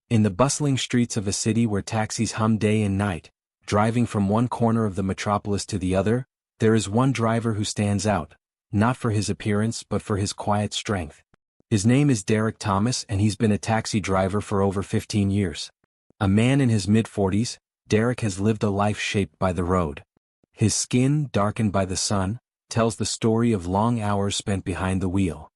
In the bustling streets of a city where taxis hum day and night, driving from one corner of the metropolis to the other, there is one driver who stands out, not for his appearance but for his quiet strength. His name is Derek Thomas, and he's been a taxi driver for over 15 years. A man in his mid-40s, Derek has lived a life shaped by the road. His skin, darkened by the sun, tells the story of long hours spent behind the wheel.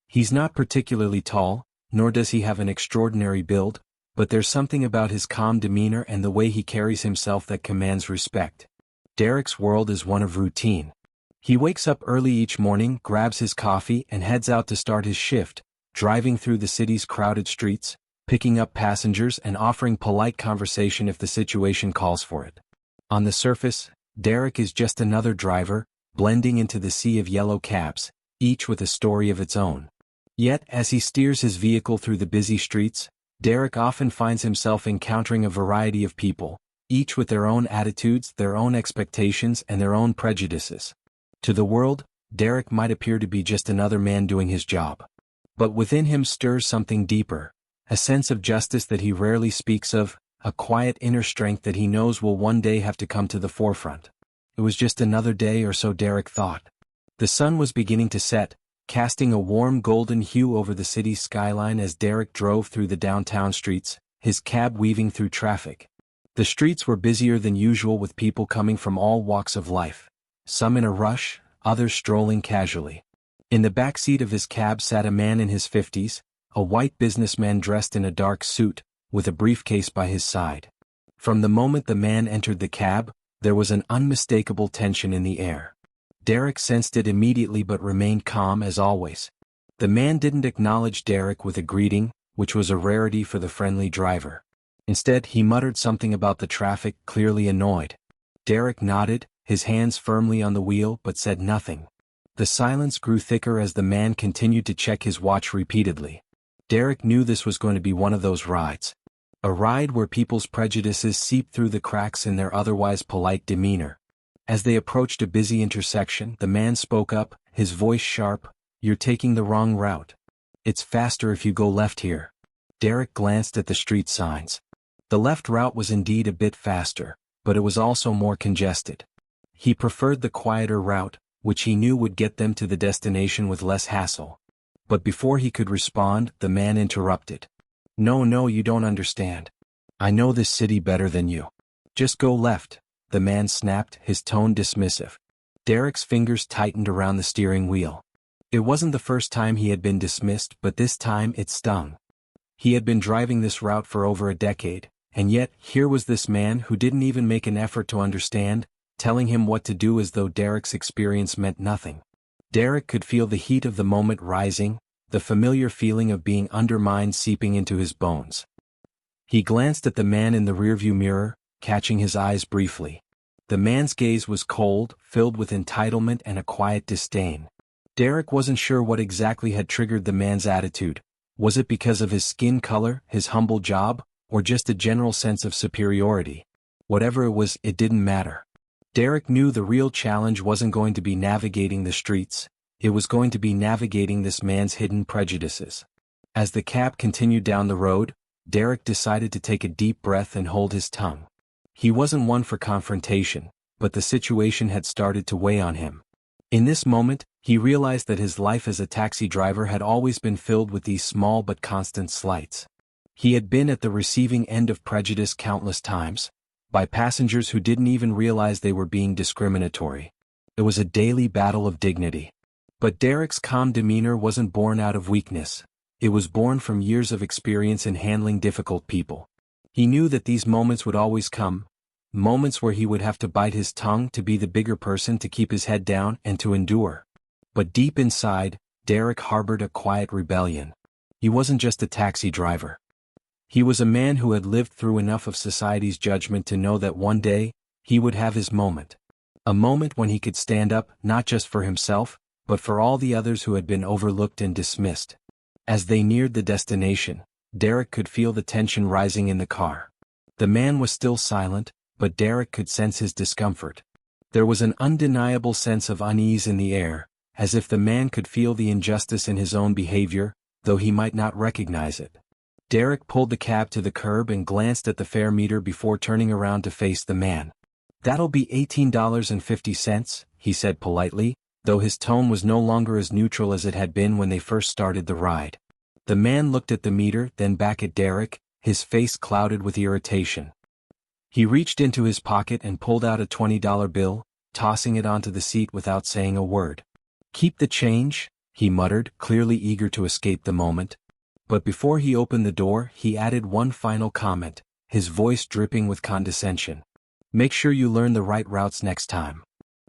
He's not particularly tall, nor does he have an extraordinary build, but there's something about his calm demeanor and the way he carries himself that commands respect. Derek's world is one of routine. He wakes up early each morning, grabs his coffee, and heads out to start his shift, driving through the city's crowded streets, picking up passengers and offering polite conversation if the situation calls for it. On the surface, Derek is just another driver, blending into the sea of yellow cabs, each with a story of its own. Yet, as he steers his vehicle through the busy streets, Derek often finds himself encountering a variety of people, each with their own attitudes, their own expectations, and their own prejudices. To the world, Derek might appear to be just another man doing his job. But within him stirs something deeper, a sense of justice that he rarely speaks of, a quiet inner strength that he knows will one day have to come to the forefront. It was just another day, or so Derek thought. The sun was beginning to set, casting a warm golden hue over the city's skyline as Derek drove through the downtown streets, his cab weaving through traffic. The streets were busier than usual, with people coming from all walks of life, some in a rush, others strolling casually. In the back seat of his cab sat a man in his 50s, a white businessman dressed in a dark suit, with a briefcase by his side. From the moment the man entered the cab, there was an unmistakable tension in the air. Derek sensed it immediately but remained calm as always. The man didn't acknowledge Derek with a greeting, which was a rarity for the friendly driver. Instead, he muttered something about the traffic, clearly annoyed. Derek nodded, his hands firmly on the wheel, but said nothing. The silence grew thicker as the man continued to check his watch repeatedly. Derek knew this was going to be one of those rides. A ride where people's prejudices seep through the cracks in their otherwise polite demeanor. As they approached a busy intersection, the man spoke up, his voice sharp, "You're taking the wrong route. It's faster if you go left here." Derek glanced at the street signs. The left route was indeed a bit faster, but it was also more congested. He preferred the quieter route, which he knew would get them to the destination with less hassle. But before he could respond, the man interrupted. No, you don't understand. I know this city better than you. Just go left," the man snapped, his tone dismissive. Derek's fingers tightened around the steering wheel. It wasn't the first time he had been dismissed, but this time it stung. He had been driving this route for over a decade, and yet here was this man who didn't even make an effort to understand, telling him what to do as though Derek's experience meant nothing. Derek could feel the heat of the moment rising, the familiar feeling of being undermined seeping into his bones. He glanced at the man in the rearview mirror, catching his eyes briefly. The man's gaze was cold, filled with entitlement and a quiet disdain. Derek wasn't sure what exactly had triggered the man's attitude. Was it because of his skin color, his humble job, or just a general sense of superiority? Whatever it was, it didn't matter. Derek knew the real challenge wasn't going to be navigating the streets, it was going to be navigating this man's hidden prejudices. As the cab continued down the road, Derek decided to take a deep breath and hold his tongue. He wasn't one for confrontation, but the situation had started to weigh on him. In this moment, he realized that his life as a taxi driver had always been filled with these small but constant slights. He had been at the receiving end of prejudice countless times, by passengers who didn't even realize they were being discriminatory. It was a daily battle of dignity. But Derek's calm demeanor wasn't born out of weakness. It was born from years of experience in handling difficult people. He knew that these moments would always come, moments where he would have to bite his tongue to be the bigger person, to keep his head down and to endure. But deep inside, Derek harbored a quiet rebellion. He wasn't just a taxi driver. He was a man who had lived through enough of society's judgment to know that one day, he would have his moment. A moment when he could stand up, not just for himself, but for all the others who had been overlooked and dismissed. As they neared the destination, Derek could feel the tension rising in the car. The man was still silent, but Derek could sense his discomfort. There was an undeniable sense of unease in the air, as if the man could feel the injustice in his own behavior, though he might not recognize it. Derek pulled the cab to the curb and glanced at the fare meter before turning around to face the man. "That'll be $18.50, he said politely, though his tone was no longer as neutral as it had been when they first started the ride. The man looked at the meter, then back at Derek, his face clouded with irritation. He reached into his pocket and pulled out a $20 bill, tossing it onto the seat without saying a word. "Keep the change," he muttered, clearly eager to escape the moment. But before he opened the door, he added one final comment, his voice dripping with condescension. "Make sure you learn the right routes next time."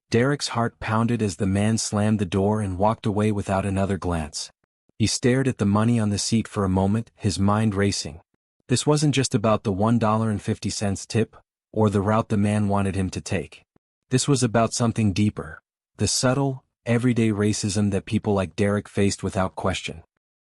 Derek's heart pounded as the man slammed the door and walked away without another glance. He stared at the money on the seat for a moment, his mind racing. This wasn't just about the $1.50 tip, or the route the man wanted him to take. This was about something deeper, the subtle, everyday racism that people like Derek faced without question.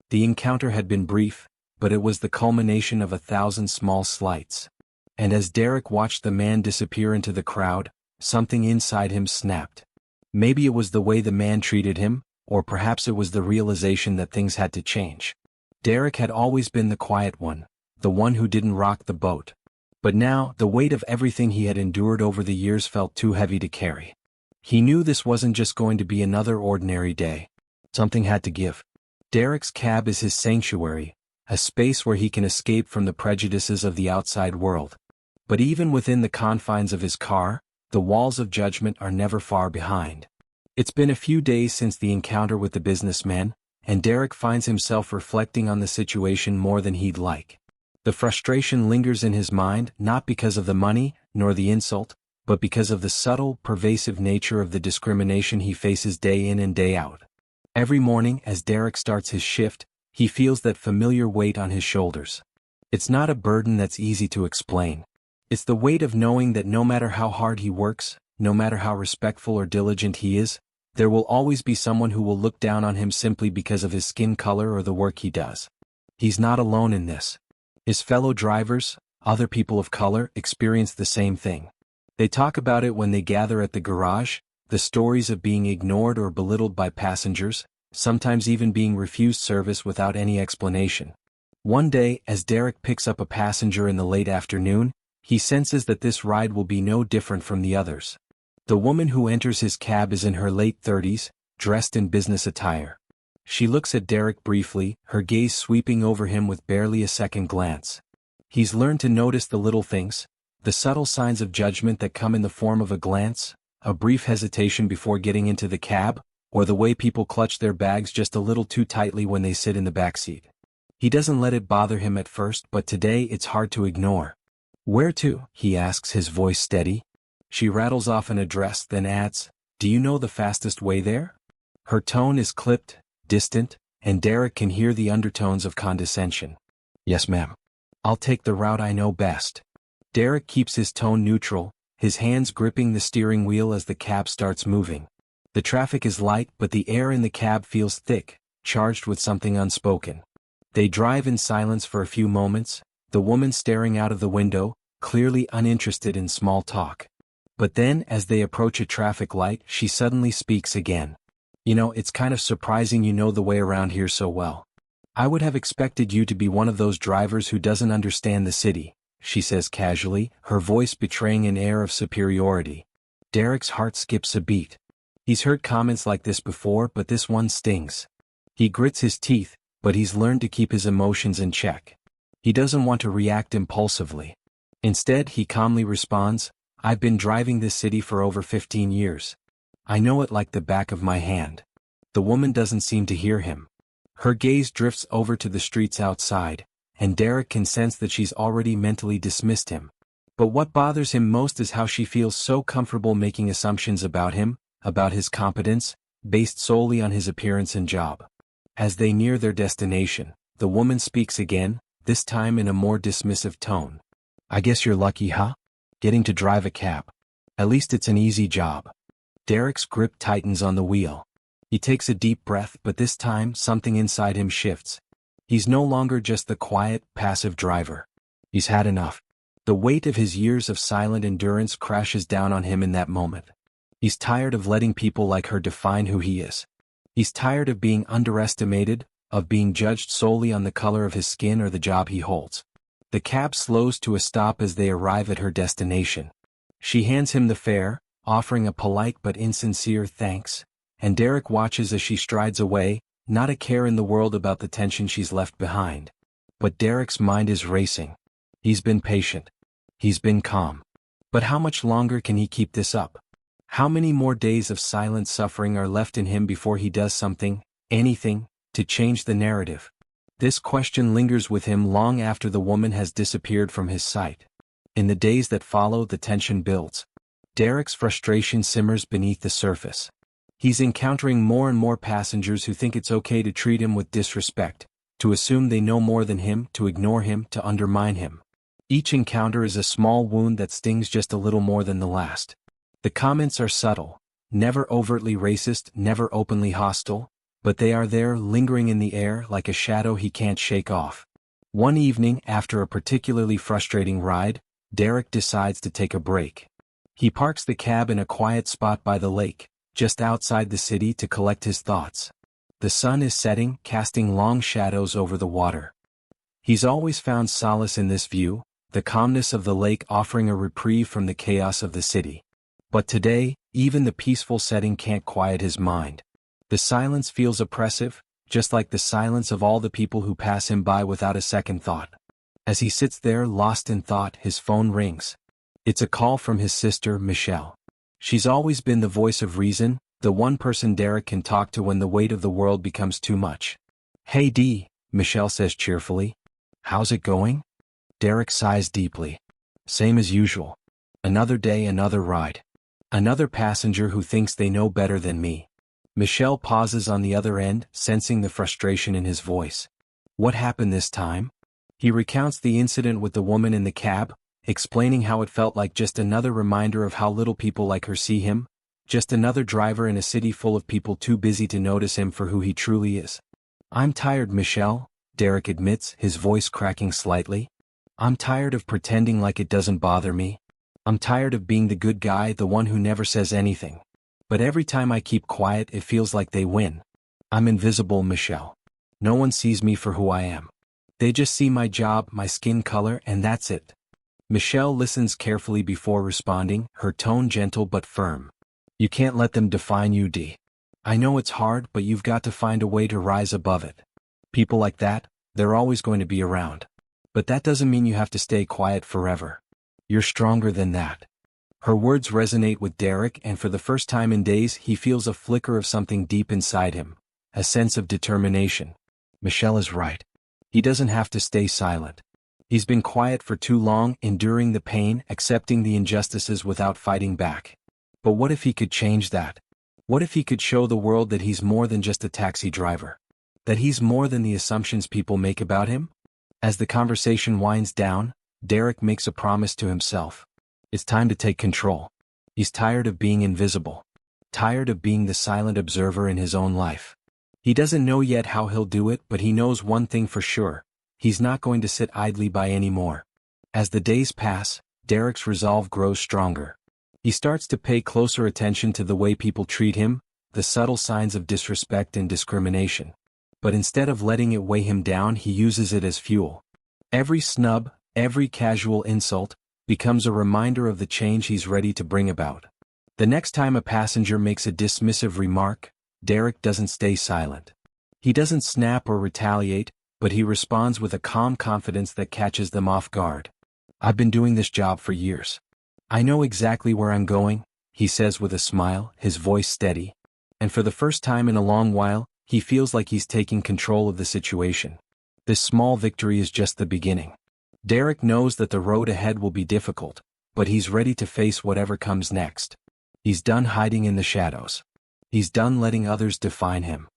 The encounter had been brief, but it was the culmination of 1,000 small slights. And as Derek watched the man disappear into the crowd, something inside him snapped. Maybe it was the way the man treated him, or perhaps it was the realization that things had to change. Derek had always been the quiet one, the one who didn't rock the boat. But now, the weight of everything he had endured over the years felt too heavy to carry. He knew this wasn't just going to be another ordinary day. Something had to give. Derek's cab is his sanctuary, a space where he can escape from the prejudices of the outside world. But even within the confines of his car, the walls of judgment are never far behind. It's been a few days since the encounter with the businessman, and Derek finds himself reflecting on the situation more than he'd like. The frustration lingers in his mind, not because of the money, nor the insult, but because of the subtle, pervasive nature of the discrimination he faces day in and day out. Every morning, as Derek starts his shift, he feels that familiar weight on his shoulders. It's not a burden that's easy to explain. It's the weight of knowing that no matter how hard he works, no matter how respectful or diligent he is, there will always be someone who will look down on him simply because of his skin color or the work he does. He's not alone in this. His fellow drivers, other people of color, experience the same thing. They talk about it when they gather at the garage, the stories of being ignored or belittled by passengers, sometimes even being refused service without any explanation. One day, as Derek picks up a passenger in the late afternoon, he senses that this ride will be no different from the others. The woman who enters his cab is in her late 30s, dressed in business attire. She looks at Derek briefly, her gaze sweeping over him with barely a second glance. He's learned to notice the little things, the subtle signs of judgment that come in the form of a glance, a brief hesitation before getting into the cab, or the way people clutch their bags just a little too tightly when they sit in the backseat. He doesn't let it bother him at first, but today it's hard to ignore. "Where to?" he asks, his voice steady. She rattles off an address, then adds, "Do you know the fastest way there?" Her tone is clipped, distant, and Derek can hear the undertones of condescension. "Yes, ma'am. I'll take the route I know best." Derek keeps his tone neutral, his hands gripping the steering wheel as the cab starts moving. The traffic is light, but the air in the cab feels thick, charged with something unspoken. They drive in silence for a few moments, the woman staring out of the window, clearly uninterested in small talk. But then, as they approach a traffic light, she suddenly speaks again. "You know, it's kind of surprising you know the way around here so well. I would have expected you to be one of those drivers who doesn't understand the city," she says casually, her voice betraying an air of superiority. Derek's heart skips a beat. He's heard comments like this before, but this one stings. He grits his teeth, but he's learned to keep his emotions in check. He doesn't want to react impulsively. Instead, he calmly responds, "I've been driving this city for over 15 years. I know it like the back of my hand." The woman doesn't seem to hear him. Her gaze drifts over to the streets outside, and Derek can sense that she's already mentally dismissed him. But what bothers him most is how she feels so comfortable making assumptions about him, about his competence, based solely on his appearance and job. As they near their destination, the woman speaks again, this time in a more dismissive tone. "I guess you're lucky, huh? Getting to drive a cab. At least it's an easy job." Derek's grip tightens on the wheel. He takes a deep breath, but this time something inside him shifts. He's no longer just the quiet, passive driver. He's had enough. The weight of his years of silent endurance crashes down on him in that moment. He's tired of letting people like her define who he is. He's tired of being underestimated, of being judged solely on the color of his skin or the job he holds. The cab slows to a stop as they arrive at her destination. She hands him the fare, offering a polite but insincere thanks, and Derek watches as she strides away, not a care in the world about the tension she's left behind. But Derek's mind is racing. He's been patient. He's been calm. But how much longer can he keep this up? How many more days of silent suffering are left in him before he does something, anything, to change the narrative? This question lingers with him long after the woman has disappeared from his sight. In the days that follow, the tension builds. Derek's frustration simmers beneath the surface. He's encountering more and more passengers who think it's okay to treat him with disrespect, to assume they know more than him, to ignore him, to undermine him. Each encounter is a small wound that stings just a little more than the last. The comments are subtle, never overtly racist, never openly hostile, but they are there, lingering in the air like a shadow he can't shake off. One evening, after a particularly frustrating ride, Derek decides to take a break. He parks the cab in a quiet spot by the lake, just outside the city, to collect his thoughts. The sun is setting, casting long shadows over the water. He's always found solace in this view, the calmness of the lake offering a reprieve from the chaos of the city. But today, even the peaceful setting can't quiet his mind. The silence feels oppressive, just like the silence of all the people who pass him by without a second thought. As he sits there lost in thought, his phone rings. It's a call from his sister, Michelle. She's always been the voice of reason, the one person Derek can talk to when the weight of the world becomes too much. "Hey Dee," Michelle says cheerfully. "How's it going?" Derek sighs deeply. "Same as usual. Another day, another ride. Another passenger who thinks they know better than me." Michelle pauses on the other end, sensing the frustration in his voice. "What happened this time?" He recounts the incident with the woman in the cab, explaining how it felt like just another reminder of how little people like her see him, just another driver in a city full of people too busy to notice him for who he truly is. "I'm tired, Michelle," Derek admits, his voice cracking slightly. "I'm tired of pretending like it doesn't bother me. I'm tired of being the good guy, the one who never says anything. But every time I keep quiet, it feels like they win. I'm invisible, Michelle. No one sees me for who I am. They just see my job, my skin color, and that's it." Michelle listens carefully before responding, her tone gentle but firm. "You can't let them define you, Dee. I know it's hard, but you've got to find a way to rise above it. People like that, they're always going to be around. But that doesn't mean you have to stay quiet forever. You're stronger than that." Her words resonate with Derek, and for the first time in days he feels a flicker of something deep inside him, a sense of determination. Michelle is right. He doesn't have to stay silent. He's been quiet for too long, enduring the pain, accepting the injustices without fighting back. But what if he could change that? What if he could show the world that he's more than just a taxi driver? That he's more than the assumptions people make about him? As the conversation winds down, Derek makes a promise to himself. It's time to take control. He's tired of being invisible. Tired of being the silent observer in his own life. He doesn't know yet how he'll do it, but he knows one thing for sure. He's not going to sit idly by anymore. As the days pass, Derek's resolve grows stronger. He starts to pay closer attention to the way people treat him, the subtle signs of disrespect and discrimination. But instead of letting it weigh him down, he uses it as fuel. Every snub, every casual insult, becomes a reminder of the change he's ready to bring about. The next time a passenger makes a dismissive remark, Derek doesn't stay silent. He doesn't snap or retaliate, but he responds with a calm confidence that catches them off guard. "I've been doing this job for years. I know exactly where I'm going," he says with a smile, his voice steady. And for the first time in a long while, he feels like he's taking control of the situation. This small victory is just the beginning. Derek knows that the road ahead will be difficult, but he's ready to face whatever comes next. He's done hiding in the shadows. He's done letting others define him.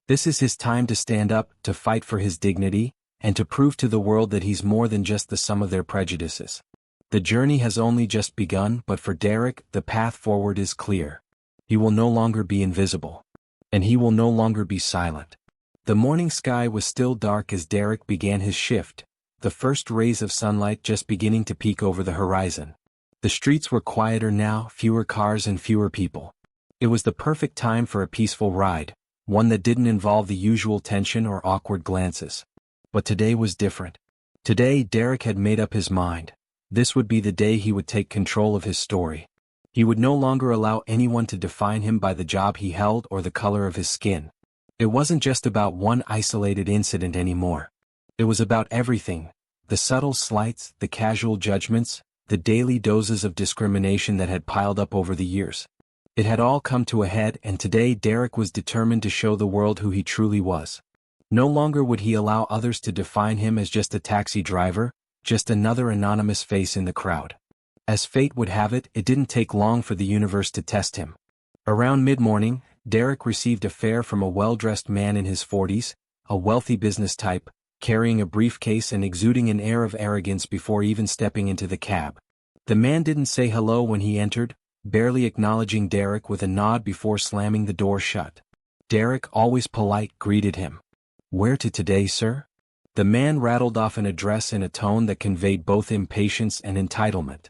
This is his time to stand up, to fight for his dignity, and to prove to the world that he's more than just the sum of their prejudices. The journey has only just begun, but for Derek, the path forward is clear. He will no longer be invisible. And he will no longer be silent. The morning sky was still dark as Derek began his shift, the first rays of sunlight just beginning to peek over the horizon. The streets were quieter now, fewer cars and fewer people. It was the perfect time for a peaceful ride, one that didn't involve the usual tension or awkward glances. But today was different. Today Derek had made up his mind. This would be the day he would take control of his story. He would no longer allow anyone to define him by the job he held or the color of his skin. It wasn't just about one isolated incident anymore. It was about everything: the subtle slights, the casual judgments, the daily doses of discrimination that had piled up over the years. It had all come to a head, and today Derek was determined to show the world who he truly was. No longer would he allow others to define him as just a taxi driver, just another anonymous face in the crowd. As fate would have it, it didn't take long for the universe to test him. Around mid-morning, Derek received a fare from a well-dressed man in his 40s, a wealthy business type, carrying a briefcase and exuding an air of arrogance before even stepping into the cab. The man didn't say hello when he entered, barely acknowledging Derek with a nod before slamming the door shut. Derek, always polite, greeted him. "Where to today, sir?" The man rattled off an address in a tone that conveyed both impatience and entitlement.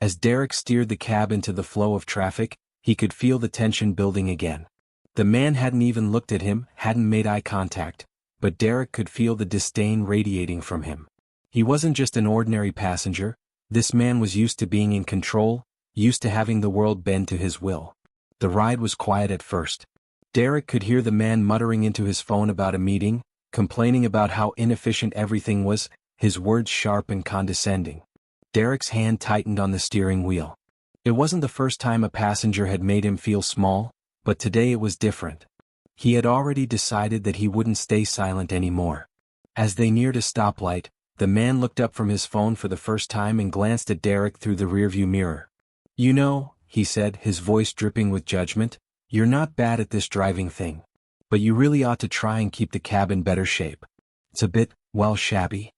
As Derek steered the cab into the flow of traffic, he could feel the tension building again. The man hadn't even looked at him, hadn't made eye contact, but Derek could feel the disdain radiating from him. He wasn't just an ordinary passenger. This man was used to being in control, used to having the world bend to his will. The ride was quiet at first. Derek could hear the man muttering into his phone about a meeting, complaining about how inefficient everything was, his words sharp and condescending. Derek's hand tightened on the steering wheel. It wasn't the first time a passenger had made him feel small, but today it was different. He had already decided that he wouldn't stay silent anymore. As they neared a stoplight, the man looked up from his phone for the first time and glanced at Derek through the rearview mirror. "You know," he said, his voice dripping with judgment, "you're not bad at this driving thing. But you really ought to try and keep the cab in better shape. It's a bit, well, shabby."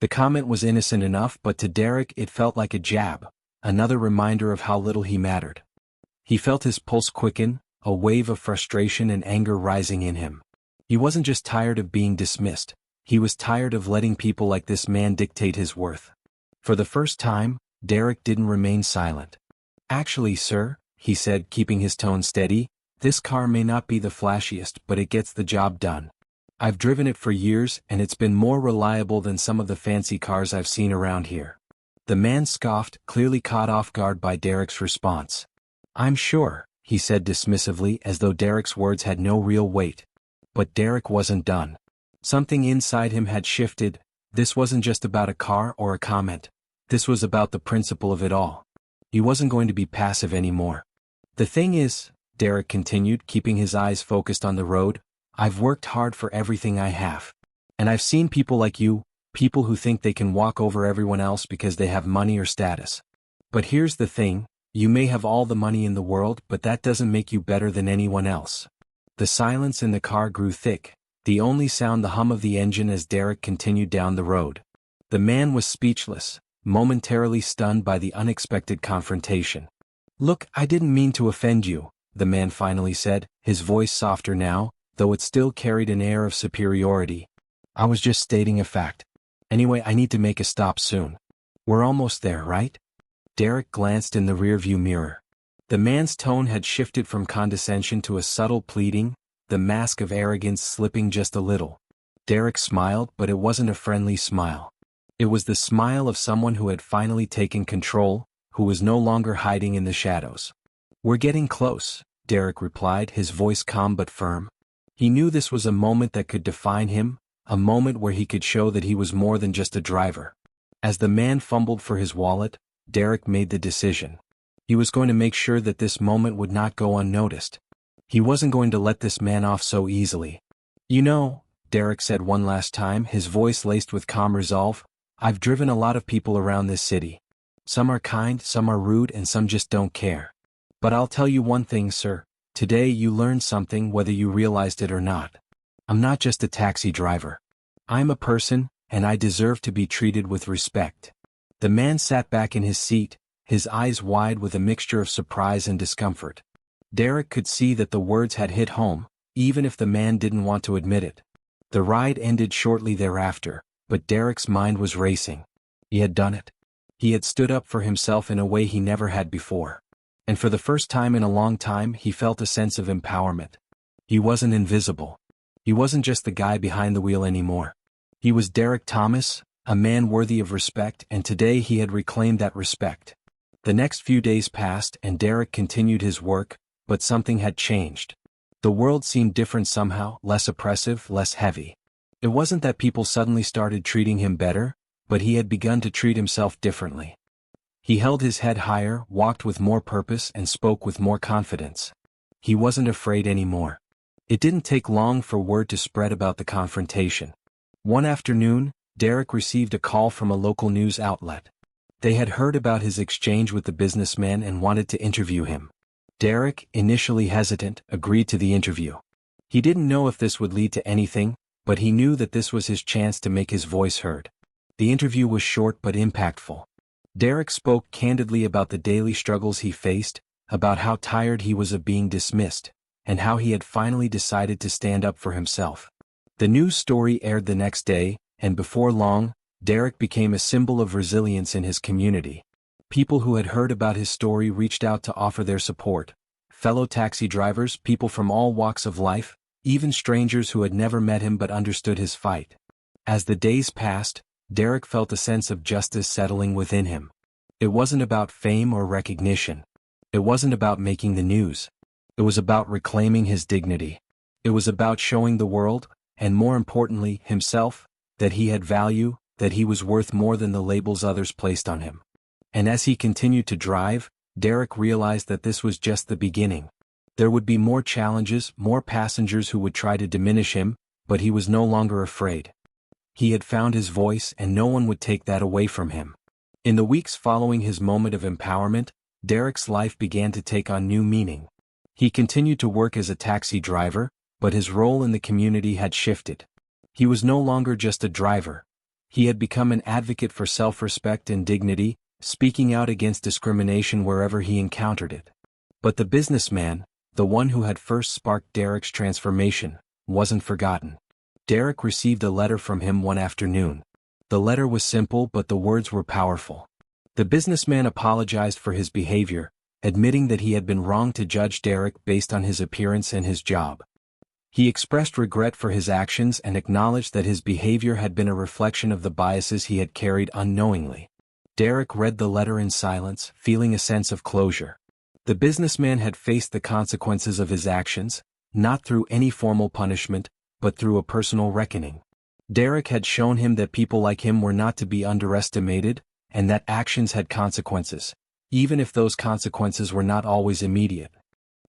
The comment was innocent enough, but to Derek it felt like a jab, another reminder of how little he mattered. He felt his pulse quicken, a wave of frustration and anger rising in him. He wasn't just tired of being dismissed, he was tired of letting people like this man dictate his worth. For the first time, Derek didn't remain silent. "Actually, sir," he said, keeping his tone steady, "this car may not be the flashiest, but it gets the job done. I've driven it for years, and it's been more reliable than some of the fancy cars I've seen around here." The man scoffed, clearly caught off guard by Derek's response. "I'm sure," he said dismissively, as though Derek's words had no real weight. But Derek wasn't done. Something inside him had shifted. This wasn't just about a car or a comment. This was about the principle of it all. He wasn't going to be passive anymore. "The thing is," Derek continued, keeping his eyes focused on the road, "I've worked hard for everything I have. And I've seen people like you, people who think they can walk over everyone else because they have money or status. But here's the thing, you may have all the money in the world, but that doesn't make you better than anyone else." The silence in the car grew thick, the only sound the hum of the engine as Derek continued down the road. The man was speechless, momentarily stunned by the unexpected confrontation. "Look, I didn't mean to offend you," the man finally said, his voice softer now, though it still carried an air of superiority. "I was just stating a fact. Anyway, I need to make a stop soon. We're almost there, right?" Derek glanced in the rearview mirror. The man's tone had shifted from condescension to a subtle pleading, the mask of arrogance slipping just a little. Derek smiled, but it wasn't a friendly smile. It was the smile of someone who had finally taken control, who was no longer hiding in the shadows. "We're getting close," Derek replied, his voice calm but firm. He knew this was a moment that could define him, a moment where he could show that he was more than just a driver. As the man fumbled for his wallet, Derek made the decision. He was going to make sure that this moment would not go unnoticed. He wasn't going to let this man off so easily. "You know," Derek said one last time, his voice laced with calm resolve, "I've driven a lot of people around this city. Some are kind, some are rude, and some just don't care. But I'll tell you one thing, sir. Today you learned something whether you realized it or not. I'm not just a taxi driver. I'm a person, and I deserve to be treated with respect." The man sat back in his seat, his eyes wide with a mixture of surprise and discomfort. Derek could see that the words had hit home, even if the man didn't want to admit it. The ride ended shortly thereafter, but Derek's mind was racing. He had done it. He had stood up for himself in a way he never had before. And for the first time in a long time he felt a sense of empowerment. He wasn't invisible. He wasn't just the guy behind the wheel anymore. He was Derek Thomas, a man worthy of respect, and today he had reclaimed that respect. The next few days passed and Derek continued his work, but something had changed. The world seemed different somehow, less oppressive, less heavy. It wasn't that people suddenly started treating him better, but he had begun to treat himself differently. He held his head higher, walked with more purpose, and spoke with more confidence. He wasn't afraid anymore. It didn't take long for word to spread about the confrontation. One afternoon, Derek received a call from a local news outlet. They had heard about his exchange with the businessman and wanted to interview him. Derek, initially hesitant, agreed to the interview. He didn't know if this would lead to anything, but he knew that this was his chance to make his voice heard. The interview was short but impactful. Derek spoke candidly about the daily struggles he faced, about how tired he was of being dismissed, and how he had finally decided to stand up for himself. The news story aired the next day, and before long, Derek became a symbol of resilience in his community. People who had heard about his story reached out to offer their support. Fellow taxi drivers, people from all walks of life, even strangers who had never met him but understood his fight. As the days passed, Derek felt a sense of justice settling within him. It wasn't about fame or recognition. It wasn't about making the news. It was about reclaiming his dignity. It was about showing the world, and more importantly, himself, that he had value, that he was worth more than the labels others placed on him. And as he continued to drive, Derek realized that this was just the beginning. There would be more challenges, more passengers who would try to diminish him, but he was no longer afraid. He had found his voice and no one would take that away from him. In the weeks following his moment of empowerment, Derek's life began to take on new meaning. He continued to work as a taxi driver, but his role in the community had shifted. He was no longer just a driver. He had become an advocate for self-respect and dignity, speaking out against discrimination wherever he encountered it. But the businessman, the one who had first sparked Derek's transformation, wasn't forgotten. Derek received a letter from him one afternoon. The letter was simple but the words were powerful. The businessman apologized for his behavior, admitting that he had been wrong to judge Derek based on his appearance and his job. He expressed regret for his actions and acknowledged that his behavior had been a reflection of the biases he had carried unknowingly. Derek read the letter in silence, feeling a sense of closure. The businessman had faced the consequences of his actions, not through any formal punishment, but through a personal reckoning. Derek had shown him that people like him were not to be underestimated, and that actions had consequences, even if those consequences were not always immediate.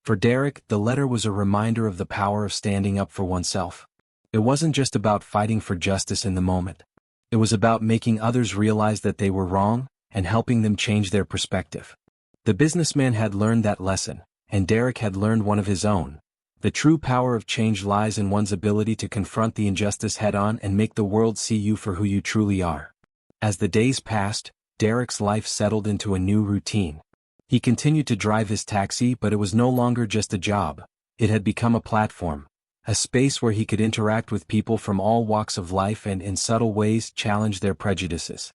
For Derek, the letter was a reminder of the power of standing up for oneself. It wasn't just about fighting for justice in the moment. It was about making others realize that they were wrong, and helping them change their perspective. The businessman had learned that lesson, and Derek had learned one of his own. The true power of change lies in one's ability to confront the injustice head-on and make the world see you for who you truly are. As the days passed, Derek's life settled into a new routine. He continued to drive his taxi, but it was no longer just a job. It had become a platform, a space where he could interact with people from all walks of life and in subtle ways challenge their prejudices.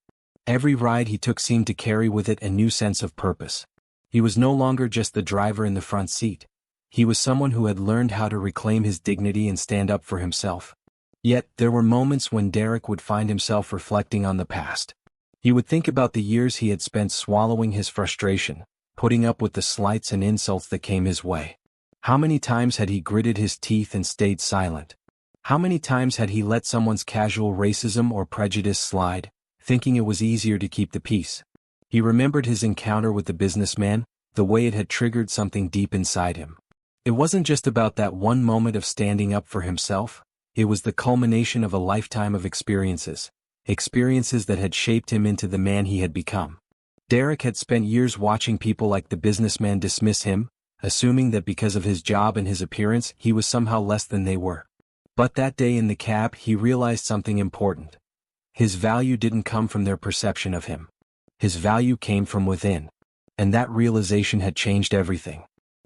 Every ride he took seemed to carry with it a new sense of purpose. He was no longer just the driver in the front seat. He was someone who had learned how to reclaim his dignity and stand up for himself. Yet, there were moments when Derek would find himself reflecting on the past. He would think about the years he had spent swallowing his frustration, putting up with the slights and insults that came his way. How many times had he gritted his teeth and stayed silent? How many times had he let someone's casual racism or prejudice slide, thinking it was easier to keep the peace? He remembered his encounter with the businessman, the way it had triggered something deep inside him. It wasn't just about that one moment of standing up for himself, it was the culmination of a lifetime of experiences that had shaped him into the man he had become. Derek had spent years watching people like the businessman dismiss him, assuming that because of his job and his appearance he was somehow less than they were. But that day in the cab he realized something important. His value didn't come from their perception of him. His value came from within. And that realization had changed everything.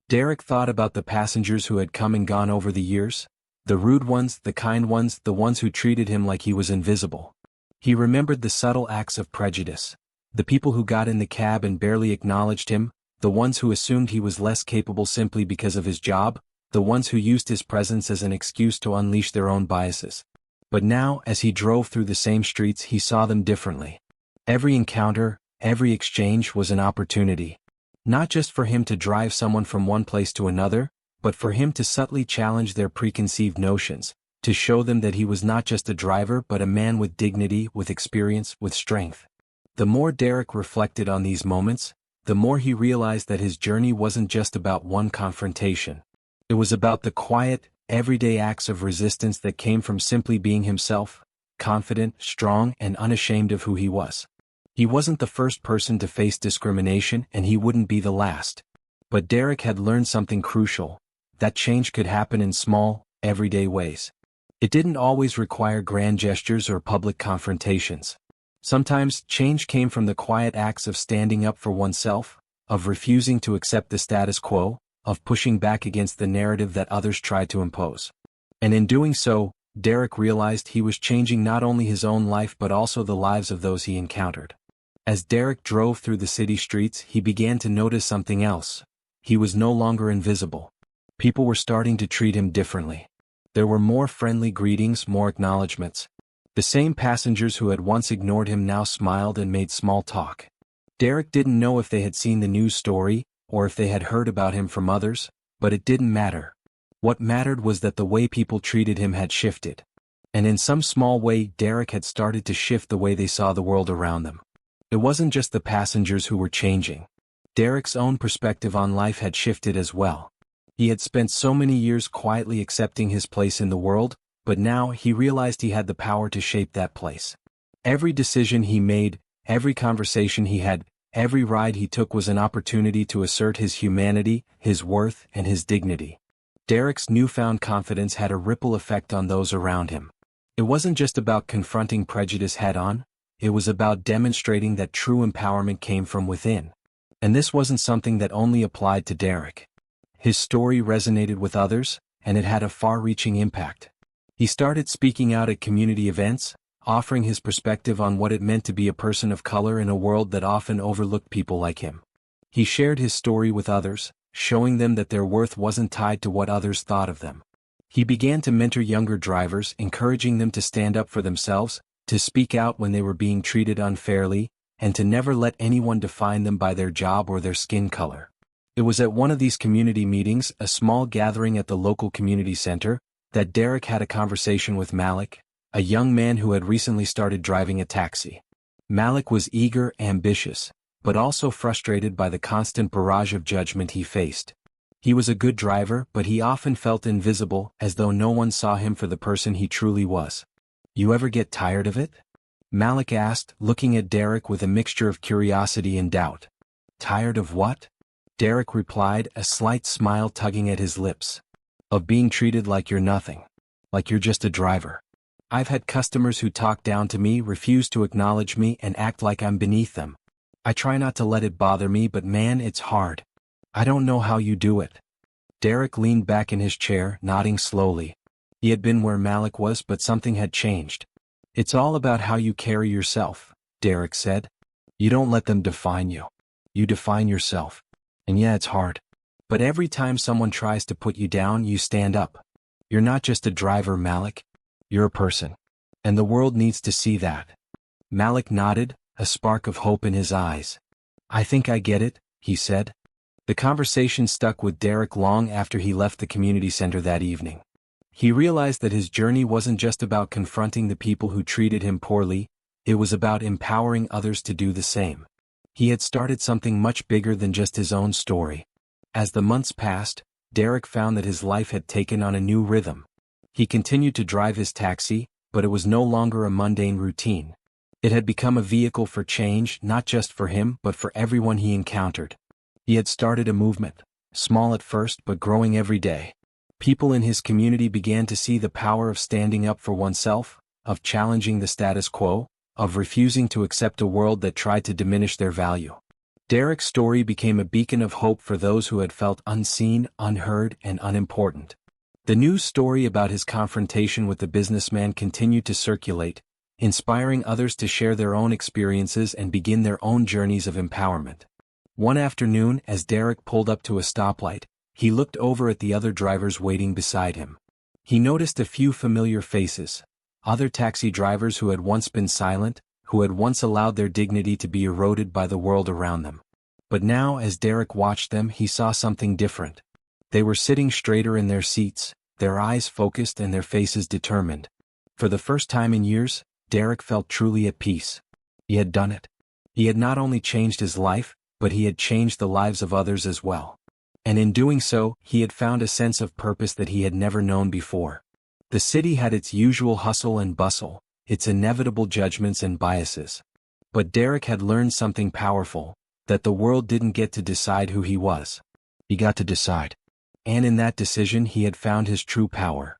Derek thought about the passengers who had come and gone over the years, the rude ones, the kind ones, the ones who treated him like he was invisible. He remembered the subtle acts of prejudice, the people who got in the cab and barely acknowledged him, the ones who assumed he was less capable simply because of his job, the ones who used his presence as an excuse to unleash their own biases. But now, as he drove through the same streets, he saw them differently. Every encounter, every exchange was an opportunity. Not just for him to drive someone from one place to another, but for him to subtly challenge their preconceived notions, to show them that he was not just a driver but a man with dignity, with experience, with strength. The more Derek reflected on these moments, the more he realized that his journey wasn't just about one confrontation. It was about the quiet, everyday acts of resistance that came from simply being himself, confident, strong, and unashamed of who he was. He wasn't the first person to face discrimination, and he wouldn't be the last. But Derek had learned something crucial: that change could happen in small, everyday ways. It didn't always require grand gestures or public confrontations. Sometimes, change came from the quiet acts of standing up for oneself, of refusing to accept the status quo, of pushing back against the narrative that others tried to impose. And in doing so, Derek realized he was changing not only his own life but also the lives of those he encountered. As Derek drove through the city streets, he began to notice something else. He was no longer invisible. People were starting to treat him differently. There were more friendly greetings, more acknowledgments. The same passengers who had once ignored him now smiled and made small talk. Derek didn't know if they had seen the news story, or if they had heard about him from others, but it didn't matter. What mattered was that the way people treated him had shifted. And in some small way, Derek had started to shift the way they saw the world around them. It wasn't just the passengers who were changing. Derek's own perspective on life had shifted as well. He had spent so many years quietly accepting his place in the world, but now he realized he had the power to shape that place. Every decision he made, every conversation he had, every ride he took was an opportunity to assert his humanity, his worth, and his dignity. Derek's newfound confidence had a ripple effect on those around him. It wasn't just about confronting prejudice head-on, it was about demonstrating that true empowerment came from within. And this wasn't something that only applied to Derek. His story resonated with others, and it had a far-reaching impact. He started speaking out at community events, offering his perspective on what it meant to be a person of color in a world that often overlooked people like him. He shared his story with others, showing them that their worth wasn't tied to what others thought of them. He began to mentor younger drivers, encouraging them to stand up for themselves, to speak out when they were being treated unfairly, and to never let anyone define them by their job or their skin color. It was at one of these community meetings, a small gathering at the local community center, that Derek had a conversation with Malik, a young man who had recently started driving a taxi. Malik was eager, ambitious, but also frustrated by the constant barrage of judgment he faced. He was a good driver, but he often felt invisible, as though no one saw him for the person he truly was. "You ever get tired of it?" Malik asked, looking at Derek with a mixture of curiosity and doubt. "Tired of what?" Derek replied, a slight smile tugging at his lips. "Of being treated like you're nothing. Like you're just a driver. I've had customers who talk down to me, refuse to acknowledge me, and act like I'm beneath them. I try not to let it bother me, but man, it's hard. I don't know how you do it." Derek leaned back in his chair, nodding slowly. He had been where Malik was, but something had changed. "It's all about how you carry yourself," Derek said. "You don't let them define you. You define yourself. And yeah, it's hard. But every time someone tries to put you down, you stand up. You're not just a driver, Malik. You're a person. And the world needs to see that." Malik nodded, a spark of hope in his eyes. "I think I get it," he said. The conversation stuck with Derek long after he left the community center that evening. He realized that his journey wasn't just about confronting the people who treated him poorly, it was about empowering others to do the same. He had started something much bigger than just his own story. As the months passed, Derek found that his life had taken on a new rhythm. He continued to drive his taxi, but it was no longer a mundane routine. It had become a vehicle for change, not just for him but for everyone he encountered. He had started a movement, small at first but growing every day. People in his community began to see the power of standing up for oneself, of challenging the status quo, of refusing to accept a world that tried to diminish their value. Derek's story became a beacon of hope for those who had felt unseen, unheard, and unimportant. The news story about his confrontation with the businessman continued to circulate, inspiring others to share their own experiences and begin their own journeys of empowerment. One afternoon, as Derek pulled up to a stoplight, He looked over at the other drivers waiting beside him. He noticed a few familiar faces, other taxi drivers who had once been silent, who had once allowed their dignity to be eroded by the world around them. But now, as Derek watched them, he saw something different. They were sitting straighter in their seats, their eyes focused and their faces determined. For the first time in years, Derek felt truly at peace. He had done it. He had not only changed his life, but he had changed the lives of others as well. And in doing so, he had found a sense of purpose that he had never known before. The city had its usual hustle and bustle, its inevitable judgments and biases. But Derek had learned something powerful, that the world didn't get to decide who he was. He got to decide. And in that decision he had found his true power.